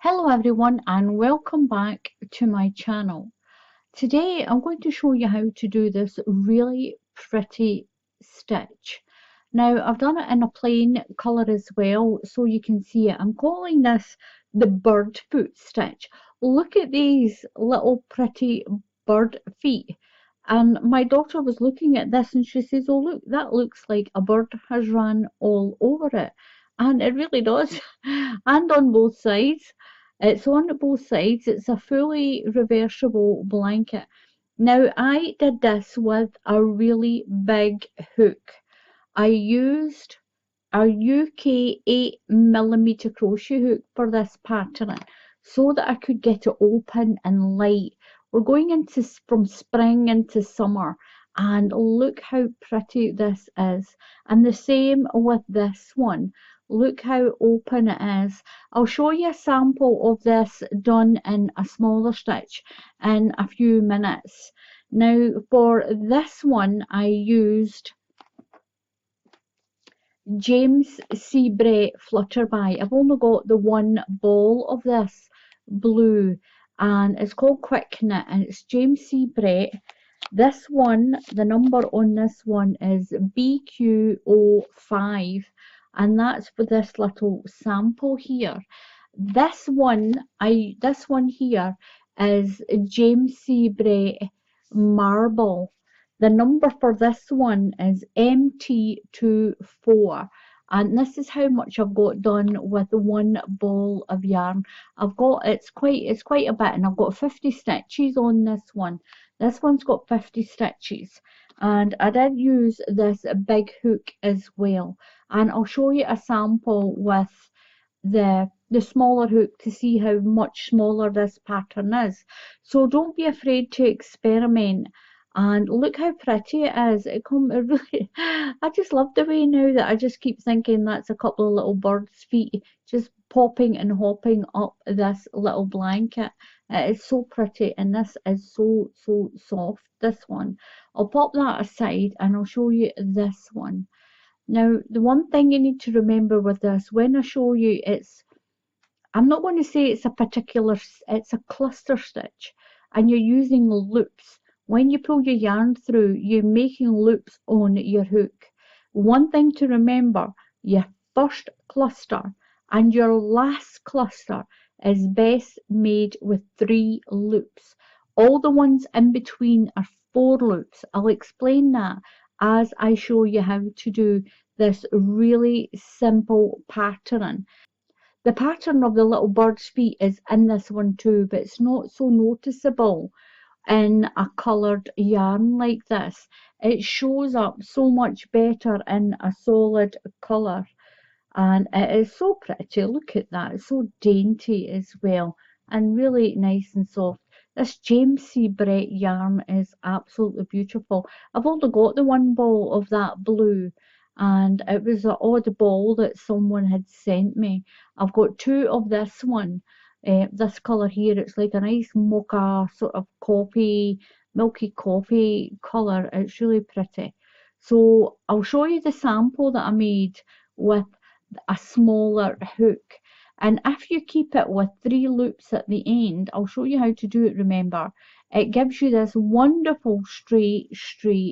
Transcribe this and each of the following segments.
Hello everyone and welcome back to my channel. Today I'm going to show you how to do this really pretty stitch. Now I've done it in a plain colour as well so you can see it. I'm calling this the bird foot stitch. Look at these little pretty bird feet. And my daughter was looking at this and she says, "Oh look, that looks like a bird has run all over it." And it really does. And on both sides. It's on both sides. It's a fully reversible blanket. Now I did this with a really big hook. I used a UK 8mm crochet hook for this pattern so that I could get it open and light. We're going into from spring into summer and look how pretty this is. And the same with this one. Look how open it is. I'll show you a sample of this done in a smaller stitch in a few minutes. Now for this one I used James C. Brett Flutterby. I've only got the one ball of this blue and it's called Quick Knit and it's James C. Brett. This one, the number on this one is BQ05 and that's for this little sample here. This one here is James C. Brett Marble. The number for this one is MT24 and this is how much I've got done with one ball of yarn. It's quite a bit and I've got 50 stitches on this one. This one's got 50 stitches and I did use this big hook as well, and I'll show you a sample with the smaller hook to see how much smaller this pattern is. So don't be afraid to experiment. And look how pretty it is. I just love the way now that I just keep thinking that's a couple of little birds' feet just popping and hopping up this little blanket. It is so pretty and this is so soft, this one. I'll pop that aside and I'll show you this one. Now the one thing you need to remember with this, when I show you, I'm not going to say it's a cluster stitch and you're using loops. When you pull your yarn through, you're making loops on your hook. One thing to remember, your first cluster and your last cluster is best made with 3 loops. All the ones in between are 4 loops. I'll explain that as I show you how to do this really simple pattern. The pattern of the little bird's feet is in this one too, but it's not so noticeable in a coloured yarn like this. It shows up so much better in a solid colour and it is so pretty. Look at that, it's so dainty as well and really nice and soft. This James C. Brett yarn is absolutely beautiful. I've only got the one ball of that blue and it was an odd ball that someone had sent me. I've got 2 of this one. This colour here, it's like a nice mocha sort of milky coffee colour. It's really pretty. So I'll show you the sample that I made with a smaller hook. And if you keep it with 3 loops at the end, I'll show you how to do it, remember. It gives you this wonderful straight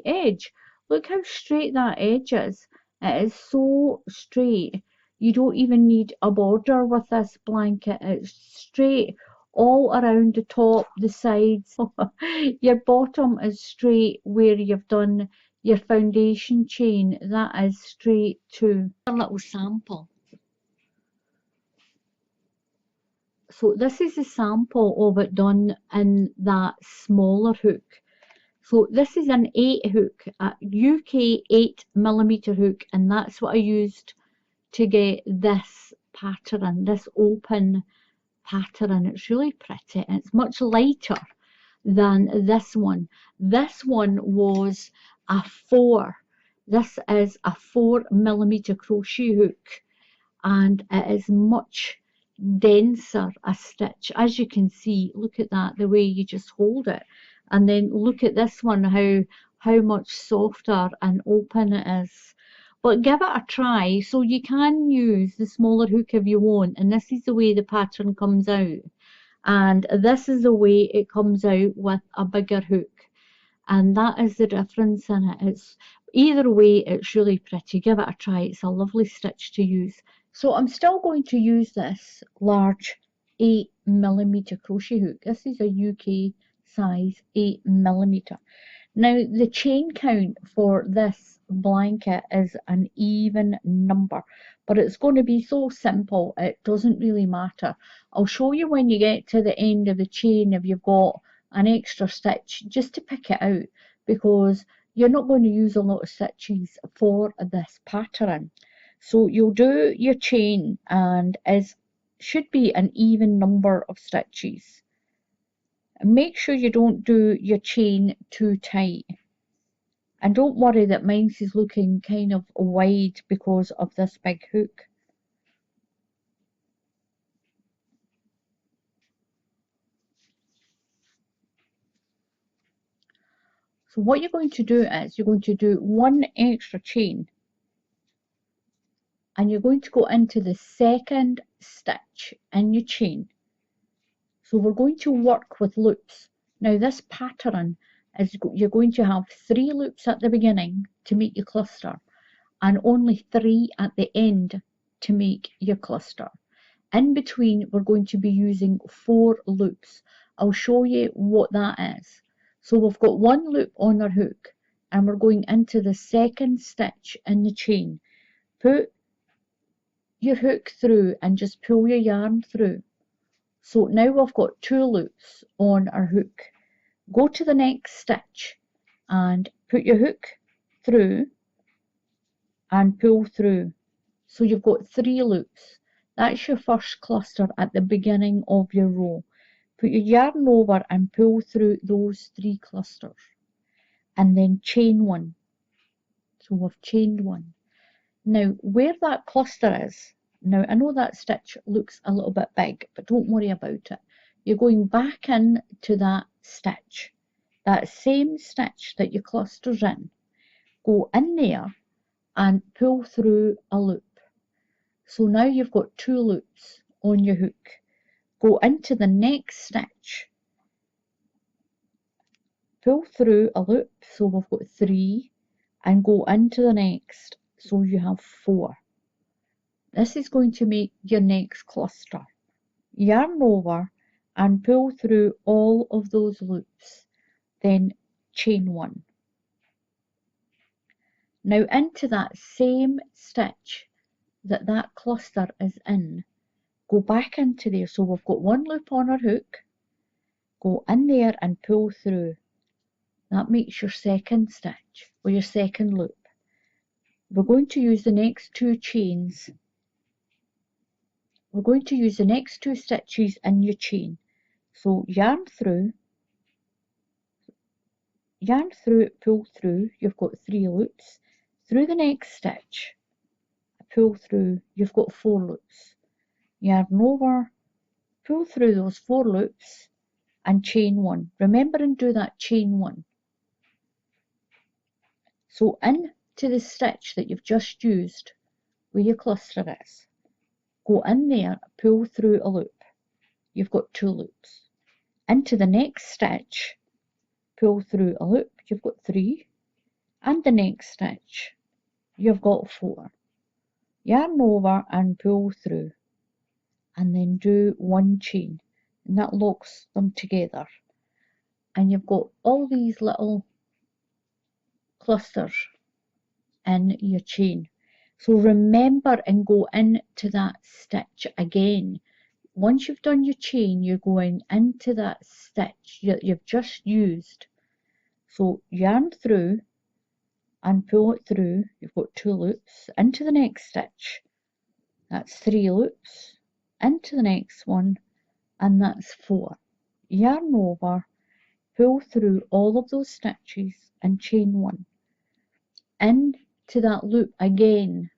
edge. Look how straight that edge is. It is so straight. You don't even need a border with this blanket. It's straight all around the top, the sides. Your bottom is straight where you've done your foundation chain. That is straight too. A little sample. So this is a sample of it done in that smaller hook. So this is an 8 hook, a UK 8mm hook, and that's what I used to get this pattern, this open pattern. It's really pretty and it's much lighter than this one. This one was a 4. This is a 4mm crochet hook and it is much denser a stitch. As you can see, look at that, the way you just hold it, and then look at this one, how much softer and open it is. but give it a try. So you can use the smaller hook if you want, and this is the way the pattern comes out, and this is the way it comes out with a bigger hook, and that is the difference in it. It's either way, it's really pretty. Give it a try. It's a lovely stitch to use. So I'm still going to use this large 8mm crochet hook. This is a UK size 8mm. Now the chain count for this blanket is an even number, but it's going to be so simple it doesn't really matter. I'll show you when you get to the end of the chain if you've got an extra stitch, just to pick it out, because you're not going to use a lot of stitches for this pattern. So you'll do your chain, and it should be an even number of stitches. Make sure you don't do your chain too tight. And don't worry that mine is looking kind of wide because of this big hook. So what you're going to do is you're going to do one extra chain, and you're going to go into the second stitch in your chain. So we're going to work with loops. Now this pattern is you're going to have 3 loops at the beginning to make your cluster, and only 3 at the end to make your cluster. In between we're going to be using 4 loops. I'll show you what that is. So we've got 1 loop on our hook, and we're going into the second stitch in the chain. Put your hook through and just pull your yarn through. So now we've got 2 loops on our hook. Go to the next stitch and put your hook through and pull through. So you've got 3 loops. That's your first cluster at the beginning of your row. Put your yarn over and pull through those 3 clusters, and then chain 1. So we've chained 1. Now where that cluster is, now I know that stitch looks a little bit big, but don't worry about it. You're going back in to that stitch, that same stitch that your cluster's in. Go in there and pull through a loop. So now you've got 2 loops on your hook. Go into the next stitch, pull through a loop, so we've got 3, and go into the next, so you have 4. This is going to make your next cluster. Yarn over and pull through all of those loops, then chain 1. Now into that same stitch that cluster is in, go back into there. So we've got 1 loop on our hook, go in there and pull through. That makes your second stitch, or your second loop. We're going to use the next 2 chains. We're going to use the next 2 stitches in your chain. So yarn through, pull through, you've got 3 loops. Through the next stitch, pull through, you've got 4 loops. Yarn over, pull through those 4 loops, and chain 1. Remember and do that chain 1. So into the stitch that you've just used, where your cluster is, go in there, pull through a loop. You've got 2 loops. Into the next stitch, pull through a loop. You've got 3. And the next stitch, you've got 4. Yarn over and pull through, and then do 1 chain, and that locks them together. And you've got all these little clusters in your chain. So remember and go into that stitch again. Once you've done your chain, you're going into that stitch you've just used. So yarn through and pull it through. You've got 2 loops. Into the next stitch, that's 3 loops. Into the next one, and that's 4. Yarn over, pull through all of those stitches and chain 1. Into that loop again,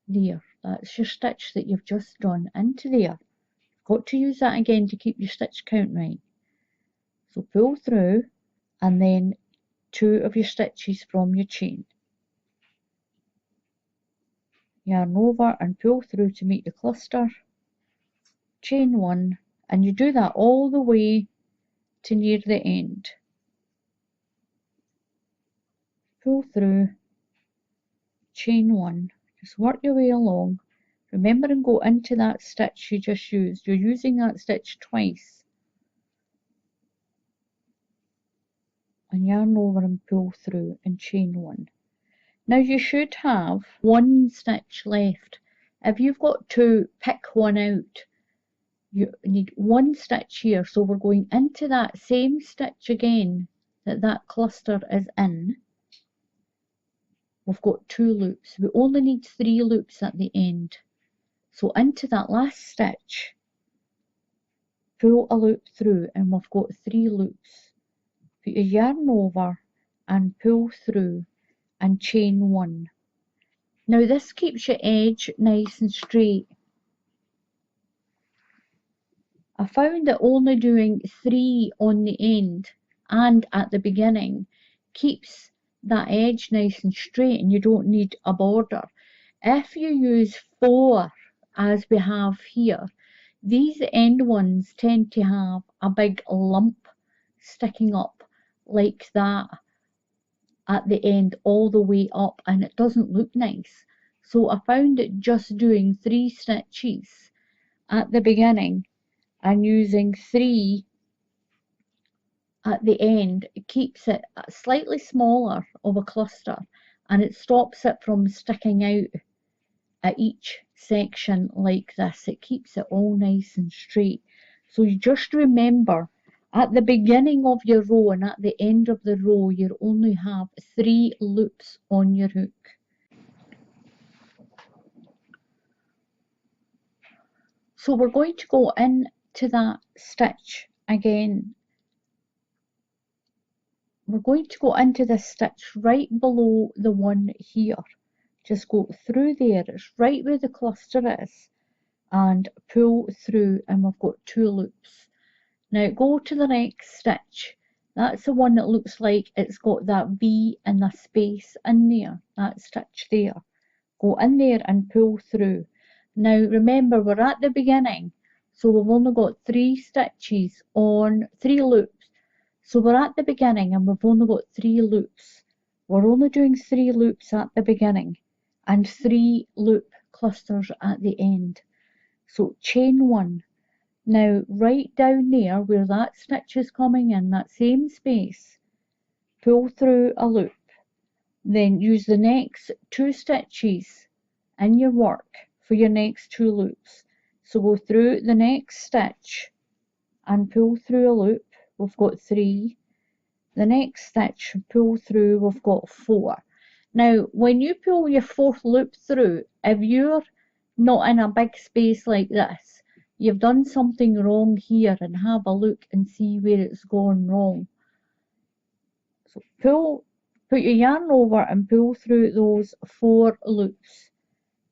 there, that's your stitch that you've just done, into there. You've got to use that again to keep your stitch count right. So pull through, and then 2 of your stitches from your chain. yarn over and pull through to meet the cluster, chain 1, and you do that all the way to near the end. Pull through, chain 1, just work your way along. Remember and go into that stitch you just used. You're using that stitch twice. And yarn over and pull through and chain 1. Now you should have 1 stitch left. If you've got 2, pick one out. You need 1 stitch here, so we're going into that same stitch again that cluster is in. We've got 2 loops. We only need 3 loops at the end. So into that last stitch, pull a loop through, and we've got 3 loops. Put your yarn over and pull through and chain 1. Now this keeps your edge nice and straight. I found that only doing 3 on the end and at the beginning keeps that edge nice and straight, and you don't need a border. If you use 4 as we have here, these end ones tend to have a big lump sticking up like that at the end all the way up, and it doesn't look nice. So I found that just doing 3 stitches at the beginning and using 3 at the end, it keeps it slightly smaller of a cluster, and it stops it from sticking out at each section like this. It keeps it all nice and straight. So you just remember, at the beginning of your row and at the end of the row, you only have 3 loops on your hook. So we're going to go into that stitch again. We're going to go into this stitch right below the one here. Just go through there, it's right where the cluster is, and pull through, and we've got 2 loops. Now go to the next stitch. That's the one that looks like it's got that V and the space in there, that stitch there. Go in there and pull through. Now remember, we're at the beginning, so we've only got 3 stitches on 3 loops. So we're at the beginning and we've only got 3 loops. We're only doing 3 loops at the beginning and 3 loop clusters at the end. So chain 1. Now right down there where that stitch is coming in, that same space, pull through a loop. Then use the next 2 stitches in your work for your next 2 loops. So go through the next stitch and pull through a loop. We've got 3. The next stitch, pull through, we've got 4. Now when you pull your 4th loop through, if you're not in a big space like this, you've done something wrong here, and have a look and see where it's gone wrong. So put your yarn over and pull through those 4 loops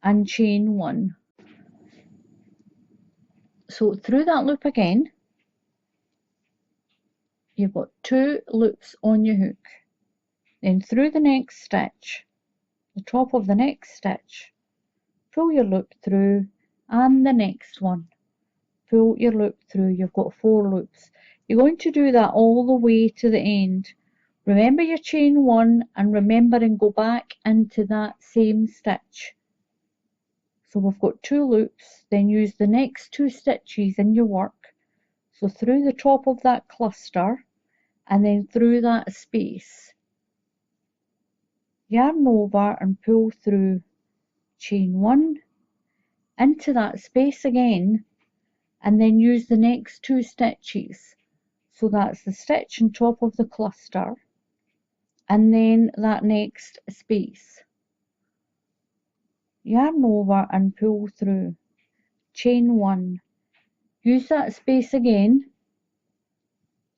and chain 1. So through that loop again, you've got 2 loops on your hook. Then through the next stitch, the top of the next stitch, pull your loop through, and the next one, pull your loop through. You've got 4 loops. You're going to do that all the way to the end. Remember your chain 1, and remember and go back into that same stitch. So we've got 2 loops, then use the next 2 stitches in your work. So through the top of that cluster, and then through that space. Yarn over and pull through, chain 1, into that space again, and then use the next 2 stitches. So that's the stitch on top of the cluster, and then that next space. Yarn over and pull through, chain 1. Use that space again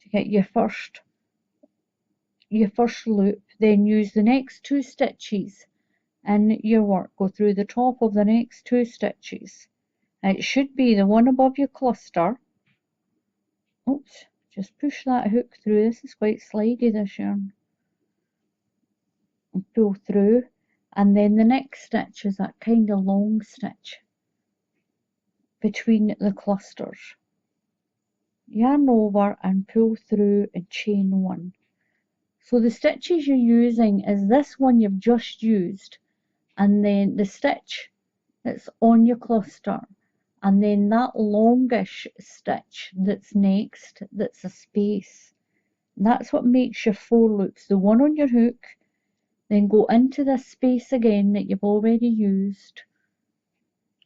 to get your first loop, then use the next 2 stitches in your work. Go through the top of the next 2 stitches. It should be the one above your cluster. Oops, just push that hook through. This is quite slidey, this yarn. And pull through, and then the next stitch is that kind of long stitch between the clusters. Yarn over and pull through and chain 1. So the stitches you're using is this one you've just used, and then the stitch that's on your cluster, and then that longish stitch that's next, that's a space. And that's what makes your 4 loops. The one on your hook, then go into this space again that you've already used,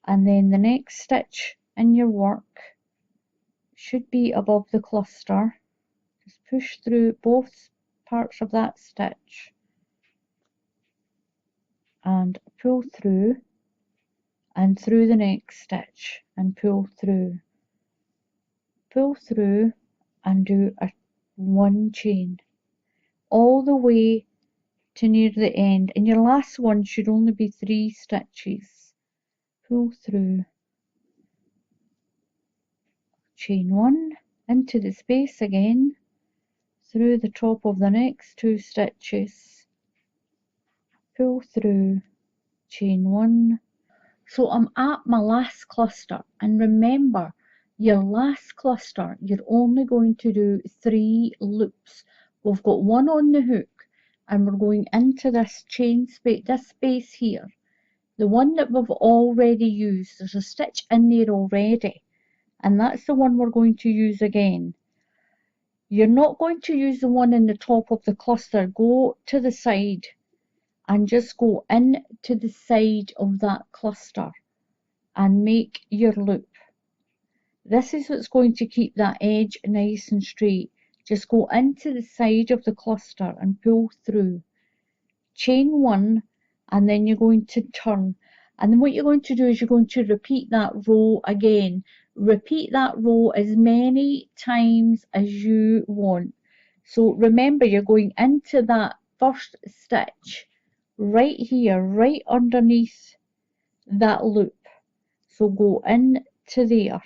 and then the next stitch in your work should be above the cluster. Just push through both parts of that stitch and pull through, and through the next stitch and pull through and do a 1 chain all the way to near the end, and your last one should only be 3 stitches. Pull through, chain 1 into the space again, through the top of the next 2 stitches, pull through, chain 1. So I'm at my last cluster, and remember, your last cluster you're only going to do 3 loops. We've got 1 on the hook, and we're going into this chain space, this space here, the one that we've already used. There's a stitch in there already, and that's the one we're going to use again. You're not going to use the one in the top of the cluster. Go to the side and just go in to the side of that cluster and make your loop. This is what's going to keep that edge nice and straight. Just go into the side of the cluster and pull through, chain 1, and then you're going to turn. And then what you're going to do is you're going to repeat that row again. Repeat that row as many times as you want. So remember, you're going into that first stitch right here, right underneath that loop. So go in to there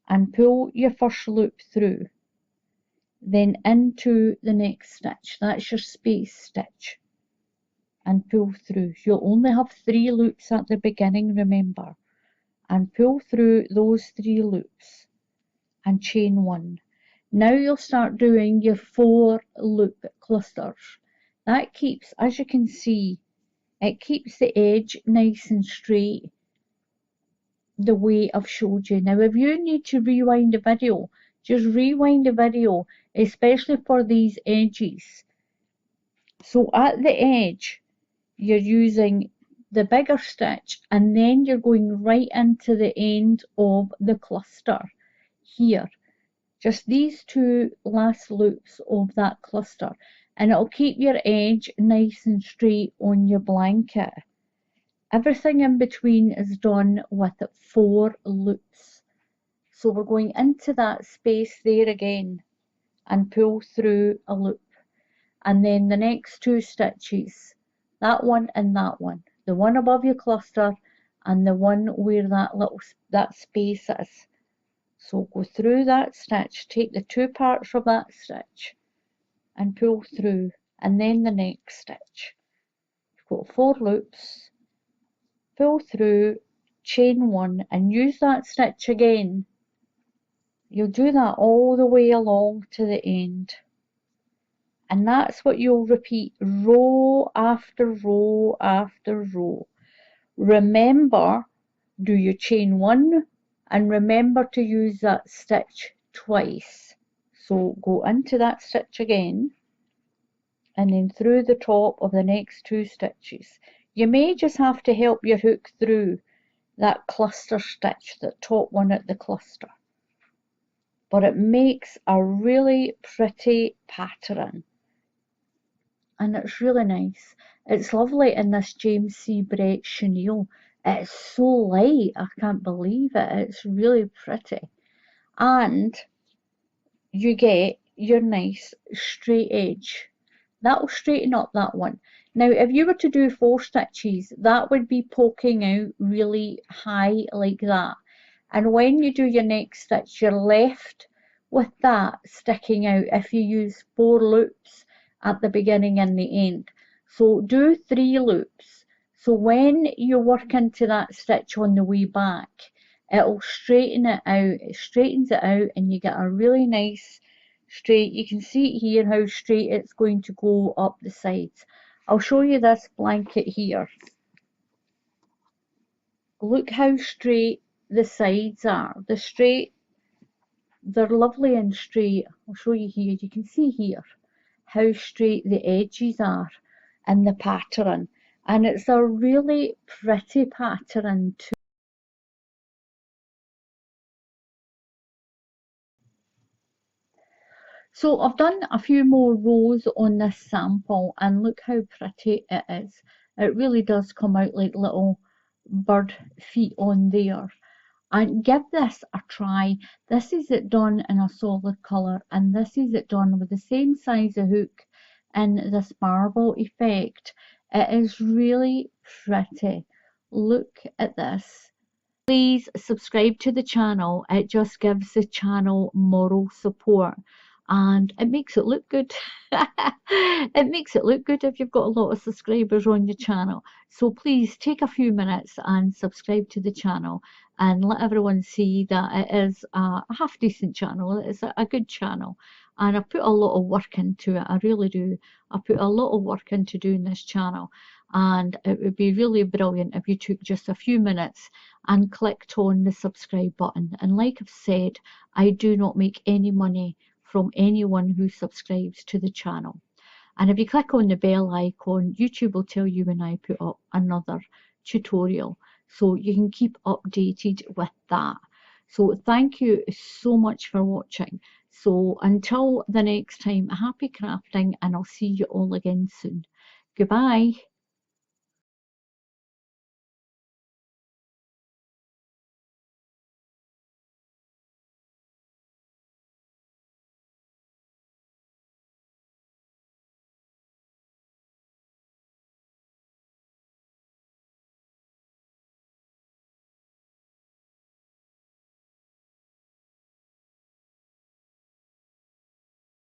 and pull your first loop through, then into the next stitch. That's your space stitch, and pull through. You'll only have 3 loops at the beginning, remember, and pull through those 3 loops and chain 1. Now you'll start doing your 4 loop clusters. That keeps, as you can see, it keeps the edge nice and straight the way I've showed you. Now if you need to rewind the video, just rewind the video, especially for these edges. So at the edge you're using the bigger stitch, and then you're going right into the end of the cluster here, just these 2 last loops of that cluster, and it'll keep your edge nice and straight on your blanket. Everything in between is done with 4 loops. So we're going into that space there again and pull through a loop, and then the next 2 stitches, that one and that one, the one above your cluster and the one where that space is. So go through that stitch, take the 2 parts of that stitch and pull through, and then the next stitch. You've got 4 loops, pull through, chain 1, and use that stitch again. You'll do that all the way along to the end, and that's what you'll repeat row after row after row. Remember, do your chain 1, and remember to use that stitch twice. So go into that stitch again, and then through the top of the next 2 stitches. You may just have to help your hook through that cluster stitch, the top one at the cluster, but it makes a really pretty pattern, and it's really nice. It's lovely in this James C. Brett chenille. It's so light, I can't believe it. It's really pretty, and you get your nice straight edge. That'll straighten up that one. Now if you were to do 4 stitches, that would be poking out really high like that, and when you do your next stitch, you're left with that sticking out if you use 4 loops at the beginning and the end. So do 3 loops, So when you work into that stitch on the way back, it'll straighten it out. It straightens it out and you get a really nice straight. You can see here how straight it's going to go up the sides. I'll show you this blanket here. Look how straight the sides are. They're lovely and straight. I'll show you here. You can see here how straight the edges are in the pattern. And it's a really pretty pattern too. So I've done a few more rows on this sample and look how pretty it is. It really does come out like little bird feet on there. And give this a try. This is it done in a solid colour and this is it done with the same size of hook in this marble effect. It is really pretty. Look at this. Please subscribe to the channel. It just gives the channel moral support and it makes it look good. It makes it look good if you've got a lot of subscribers on your channel. So please take a few minutes and subscribe to the channel and let everyone see that it is a half decent channel. It's a good channel and I put a lot of work into it. I really do. I put a lot of work into doing this channel and it would be really brilliant if you took just a few minutes and clicked on the subscribe button. And like I've said, I do not make any money from anyone who subscribes to the channel. And if you click on the bell icon, YouTube will tell you when I put up another tutorial, so you can keep updated with that. So thank you so much for watching. So until the next time, happy crafting and I'll see you all again soon. Goodbye.